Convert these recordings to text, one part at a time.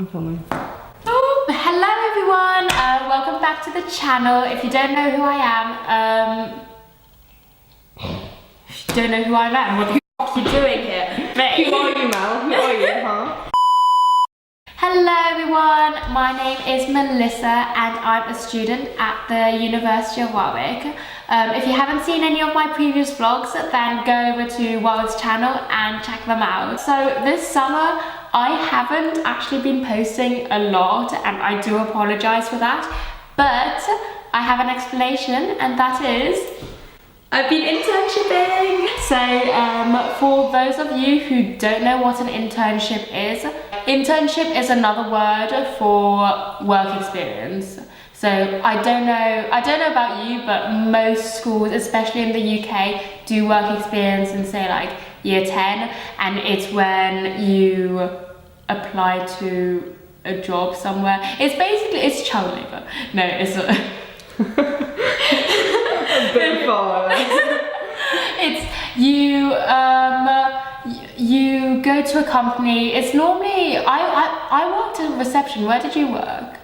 I'm filming. Oh, hello everyone! Welcome back to the channel. If you don't know who I am, what the f*** are you doing here? Mate. Who are you, Mel? Who are you, huh? Hello everyone, my name is Melissa and I'm a student at the University of Warwick. If you haven't seen any of my previous vlogs, then go over to Warwick's channel and check them out. So this summer, I haven't actually been posting a lot and I do apologise for that, but I have an explanation, and that is I've been internshipping. So for those of you who don't know what an internship is another word for work experience. So I don't know about you, but most schools, especially in the UK, do work experience in, say, like year 10, and it's when you apply to a job somewhere. It's child labour. No, it's not. A bit far. It's you go to a company. It's normally I worked at reception. Where did you work?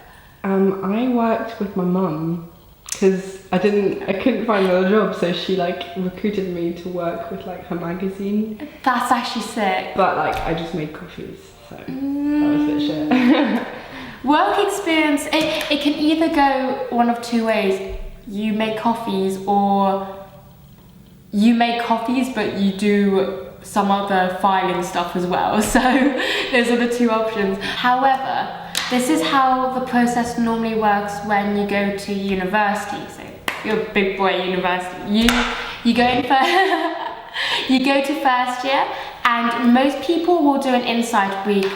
I worked with my mum because I couldn't find another job, so she like recruited me to work with like her magazine. That's actually sick. But like I just made coffees, so that was a bit shit. Work experience, it can either go one of two ways. You make coffees, or you make coffees but you do some other filing stuff as well. So those are the two options. However, this is how the process normally works when you go to university. So you're a big boy at university. You go in you go to first year, and most people will do an insight week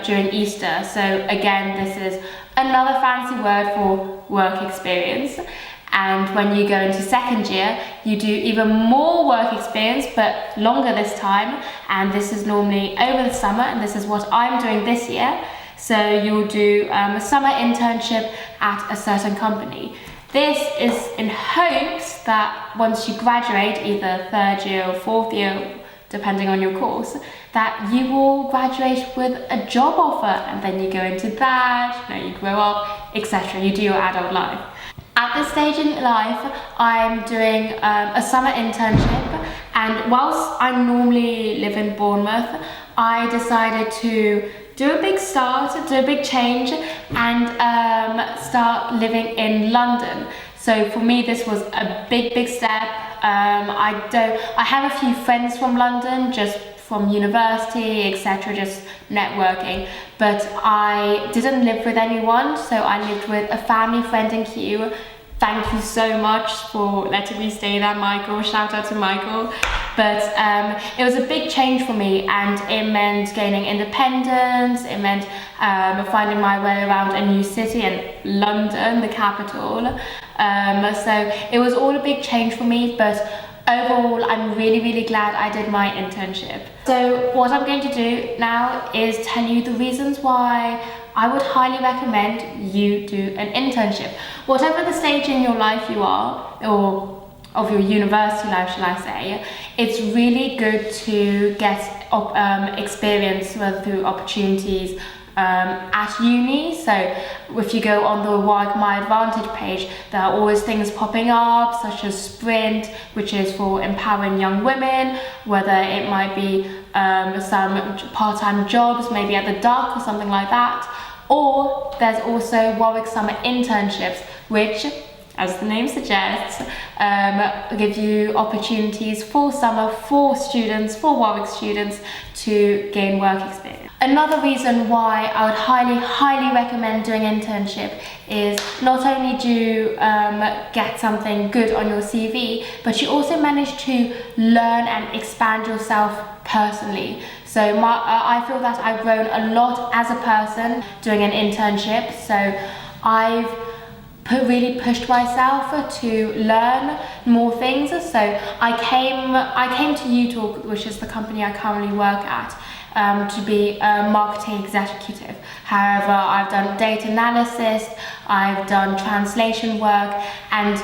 during Easter. So again, this is another fancy word for work experience. And when you go into second year, you do even more work experience, but longer this time. And this is normally over the summer, and this is what I'm doing this year. So you'll do a summer internship at a certain company. This is in hopes that once you graduate, either third year or fourth year, depending on your course, that you will graduate with a job offer, and then you go into that, you grow up, etc. You do your adult life. At this stage in life, I'm doing a summer internship, and whilst I normally live in Bournemouth, I decided to do a big change, and start living in London. So for me, this was a big step. I have a few friends from London, just from university, etc., just networking, but I didn't live with anyone, so I lived with a family friend in Kew. Thank you so much for letting me stay there, Michael. Shout out to Michael. But it was a big change for me, and it meant gaining independence. It meant finding my way around a new city, and London, the capital. So it was all a big change for me, but overall, I'm really glad I did my internship. So what I'm going to do now is tell you the reasons why I would highly recommend you do an internship. Whatever the stage in your life you are, or of your university life, shall I say, it's really good to get experience, whether through opportunities at uni. So if you go on the Warwick My Advantage page, there are always things popping up, such as Sprint, which is for empowering young women, whether it might be some part-time jobs, maybe at the Duck or something like that. Or there's also Warwick Summer Internships, which, as the name suggests, give you opportunities for summer for Warwick students to gain work experience. Another reason why I would highly recommend doing an internship is not only do you get something good on your CV, but you also manage to learn and expand yourself personally. So I feel that I've grown a lot as a person doing an internship. So I've really pushed myself to learn more things. So I came to UTalk, which is the company I currently work at, to be a marketing executive. However, I've done data analysis, I've done translation work, and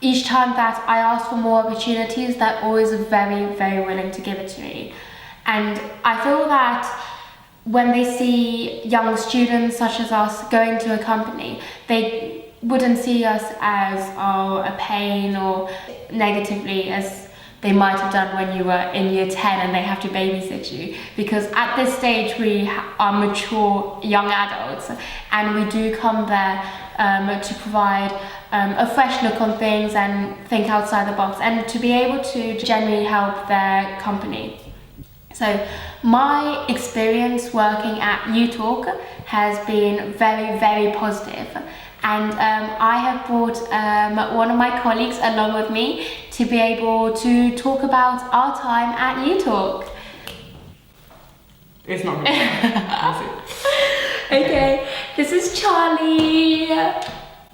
each time that I ask for more opportunities, they're always very willing to give it to me. And I feel that when they see young students such as us going to a company, they wouldn't see us as a pain or negatively as they might have done when you were in year 10 and they have to babysit you, because at this stage we are mature young adults and we do come there to provide a fresh look on things and think outside the box and to be able to genuinely help their company. So my experience working at UTalk has been very, very positive. And I have brought one of my colleagues along with me to be able to talk about our time at UTalk. It's not really. Okay, this is Charlie.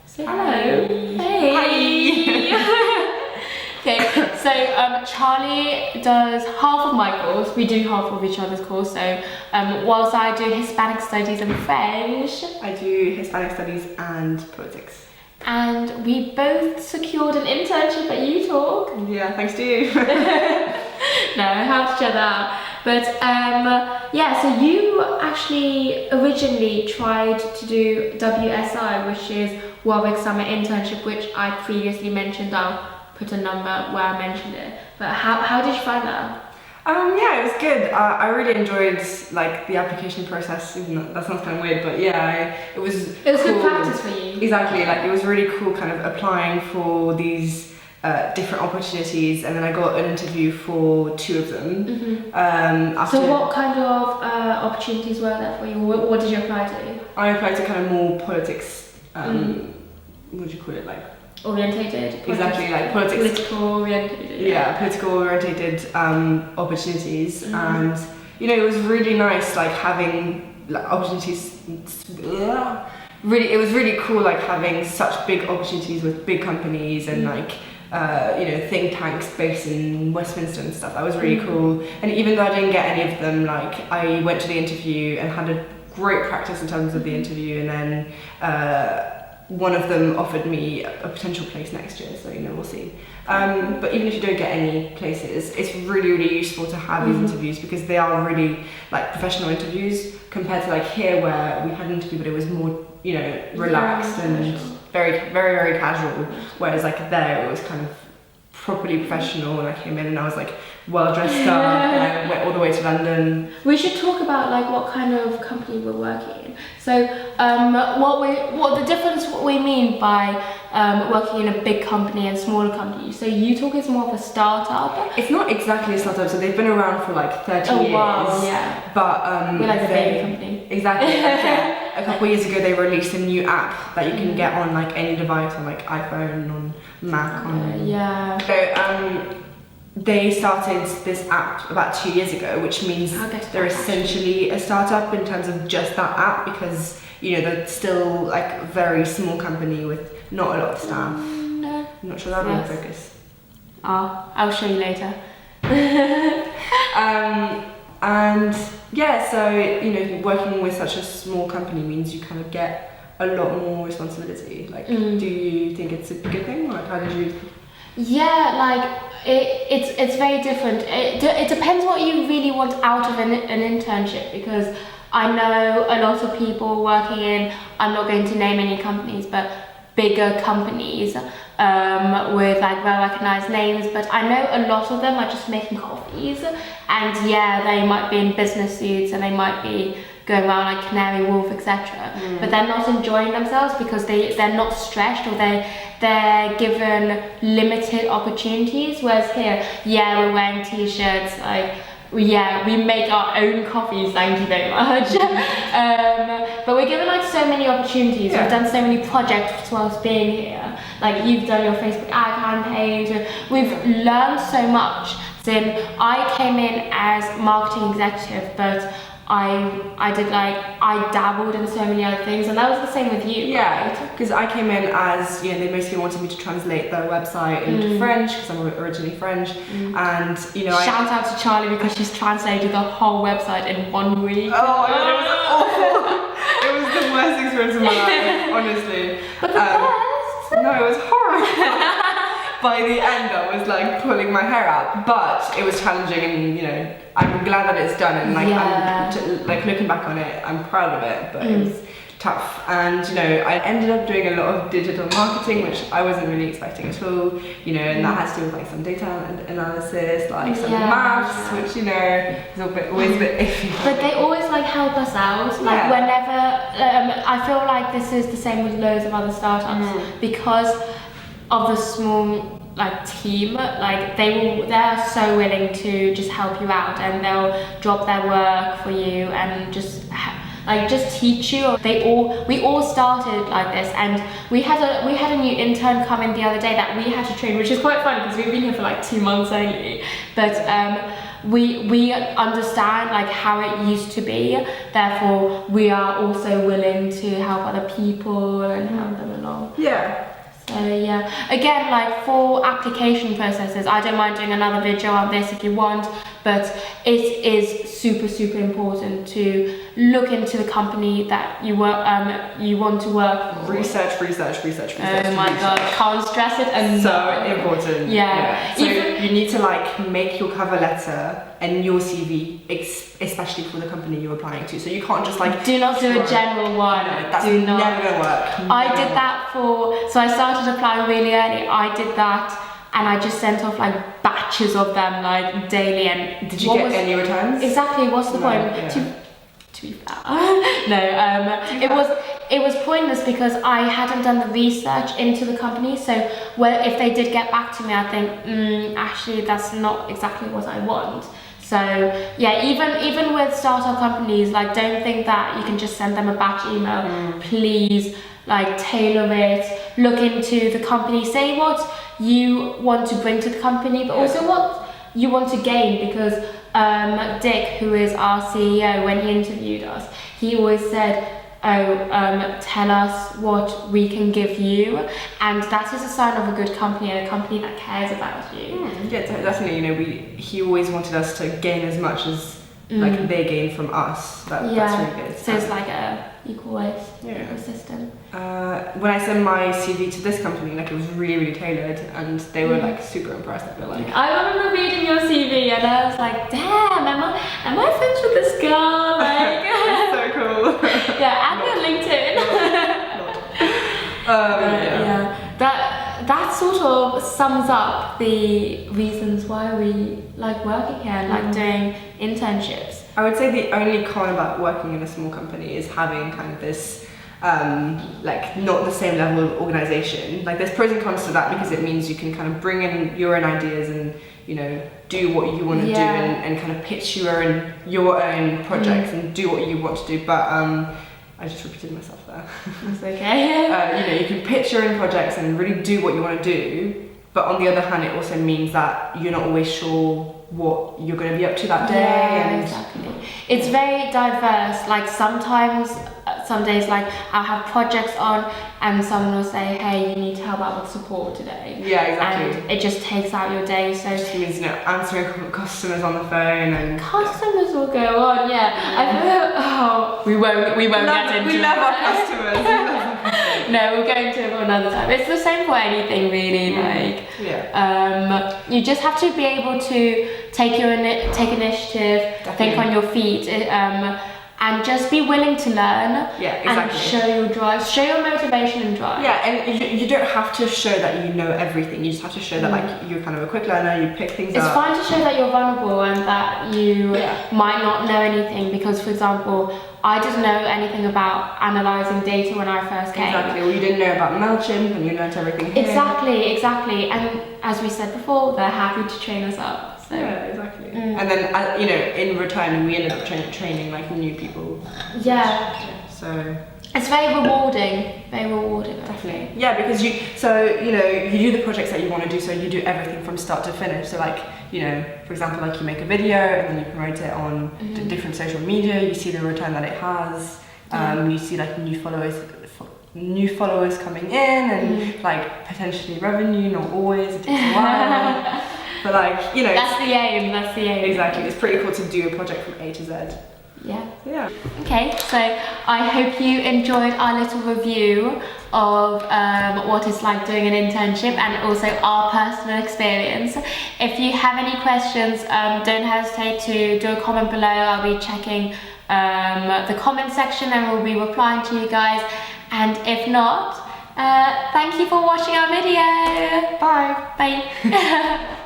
Say hello. Hey. Hi. Okay, so Charlie does half of my course. We do half of each other's course. So whilst I do Hispanic Studies and French, I do Hispanic Studies and Politics. And we both secured an internship at UTalk. Yeah, thanks to you. No, I helped each other out. But yeah, so you actually originally tried to do WSI, which is Warwick Summer Internship, which I previously mentioned. I'll put a number where I mentioned it. But how did you find that? Yeah, it was good. I really enjoyed like the application process. Even though that sounds kind of weird, but yeah, it was It was cool. good practice for you. Exactly, like it was really cool kind of applying for these different opportunities, and then I got an interview for 2 of them. Mm-hmm. So what kind of opportunities were there for you? What did you apply to? I applied to kind of more politics, what do you call it, like? Orientated? Exactly, like politics. Political orientated. Yeah, political orientated opportunities, and you know, it was really nice like having like opportunities. Really, it was really cool like having such big opportunities with big companies and like you know, think tanks based in Westminster and stuff. That was really cool. And even though I didn't get any of them, like I went to the interview and had a great practice in terms of the interview, and then one of them offered me a potential place next year, so you know, we'll see. But even if you don't get any places, it's really, really useful to have these interviews, because they are really like professional interviews compared to like here where we had an interview but it was more, you know, relaxed and very, very, very casual, whereas like there it was kind of properly professional, and I came in and I was like well dressed up and I went all the way to London. We should talk about like what kind of company we're working in. So what the difference, what we mean by working in a big company and smaller company. So UTalk is more of a startup. It's not exactly a startup, so they've been around for like 30 years. Wow, yeah. But we're like a baby company. Exactly. Like, yeah, a couple of years ago they released a new app that you can get on like any device, on like iPhone, on Mac, on yeah. So they started this app about 2 years ago, which means they're essentially a startup in terms of just that app, because you know they're still like a very small company with not a lot of staff. No. I'm not sure that'll be in focus. Oh, I'll show you later. And yeah, so you know, working with such a small company means you kind of get a lot more responsibility. Like, do you think it's a good thing? Like, how did you? Yeah, like it's very different. It depends what you really want out of an internship, because I know a lot of people working in, I'm not going to name any companies, but bigger companies with like well recognized names, but I know a lot of them are just making coffees, and yeah, they might be in business suits and they might be going around like Canary Wolf, etc. But they're not enjoying themselves because they're not stretched, or they're given limited opportunities. Whereas here, yeah, we're wearing t-shirts, like yeah, we make our own coffees, thank you very much. But we're given like so many opportunities. We've done so many projects whilst being here. Like you've done your Facebook ad campaigns. We've learned so much. Then I came in as marketing executive, but I dabbled in so many other things, and that was the same with you. Yeah, because I came in as, you know, they mostly wanted me to translate their website into French, because I'm originally French, and you know, shout out to Charlie, because she's translated the whole website in 1 week. Oh, it was awful. It was the worst experience of my life, honestly. But the best. No, it was horrible. by the end I was like pulling my hair out, but it was challenging, and you know, I'm glad that it's done, and like I'm like looking back on it, I'm proud of it, but it was tough. And you know, I ended up doing a lot of digital marketing, which I wasn't really expecting at all, you know, and that has to do with like some data analysis, like some maths, which, you know, is always a bit iffy. But they always like help us out, like whenever, I feel like this is the same with loads of other startups, because of the small like team, like they're so willing to just help you out, and they'll drop their work for you and just teach you. We all started like this, and we had a new intern come in the other day that we had to train, which is quite funny because we've been here for like 2 months only. But we understand like how it used to be. Therefore, we are also willing to help other people and help them along. Yeah. So yeah, again, like for application processes, I don't mind doing another video on this if you want, but it is super important to look into the company that you want to work for. Research. Oh my god, can't stress it enough. So important. Yeah. So you need to like make your cover letter and your CV, especially for the company you're applying to. So you can't just like do not do a general one. No, that's never gonna work. I did that so I started applying really early. I did that, and I just sent off like batches of them like daily. And did you get any returns? Exactly. What's the point? Yeah. To be fair, no. It was pointless because I hadn't done the research into the company. So if they did get back to me, I think actually that's not exactly what I want. So yeah, even with startup companies, like don't think that you can just send them a batch email. Please, like tailor it, look into the company, say what you want to bring to the company, but also what you want to gain, because Dick, who is our CEO, when he interviewed us, he always said, tell us what we can give you, and that is a sign of a good company and a company that cares about you. Yeah, definitely. You know, he always wanted us to gain as much as like they gain from us. That's really good. So it's like a equal ways ecosystem. When I sent my CV to this company, like it was really tailored, and they were like super impressed. I feel like I remember reading your CV, and I was like, damn, am I friends with this girl? Like, so cool. Yeah, add me on LinkedIn. That sort of sums up the reasons why we like working here and like doing internships. I would say the only con about working in a small company is having kind of this like not the same level of organization. Like there's pros and cons to that, because it means you can kind of bring in your own ideas and, you know, do what you want to do and kind of pitch your own projects and do what you want to do. But I just repeated myself there. That's okay. You know, you can pitch your own projects and really do what you want to do, but on the other hand, it also means that you're not always sure what you're going to be up to that day. Yeah, exactly. It's very diverse. Like sometimes, some days, like I'll have projects on, and someone will say, "Hey, you need to help out with support today." Yeah, exactly. And it just takes out your day. So it just means, you know, answering customers on the phone and customers will go on. Yeah, we won't get into. We love our customers. No, we'll go into it another time. It's the same for anything, really. Like, you just have to be able to take initiative, think on your feet, and just be willing to learn. Yeah, exactly. And show your drive, show your motivation and drive. Yeah, and you don't have to show that you know everything. You just have to show that like you're kind of a quick learner. You pick things up. It's fine to show that you're vulnerable and that you might not know anything, because, for example, I didn't know anything about analysing data when I first came. Exactly. Well, you didn't know about MailChimp, and you learned everything here. Exactly. And as we said before, they're happy to train us up. So. Yeah, exactly. And then, you know, in return, we ended up training like new people. Yeah. So it's very rewarding. Definitely. Yeah, because you do the projects that you want to do, so you do everything from start to finish. So like, you know, for example, like you make a video and then you promote it on different social media. You see the return that it has. You see like new followers coming in, and like potentially revenue. Not always. It takes a while. But like, you know, that's the aim. Exactly. It's pretty cool to do a project from A to Z. Yeah. Okay, so I hope you enjoyed our little review of what it's like doing an internship and also our personal experience. If you have any questions, don't hesitate to do a comment below. I'll be checking the comment section and we'll be replying to you guys. And if not, thank you for watching our video. Bye. Bye.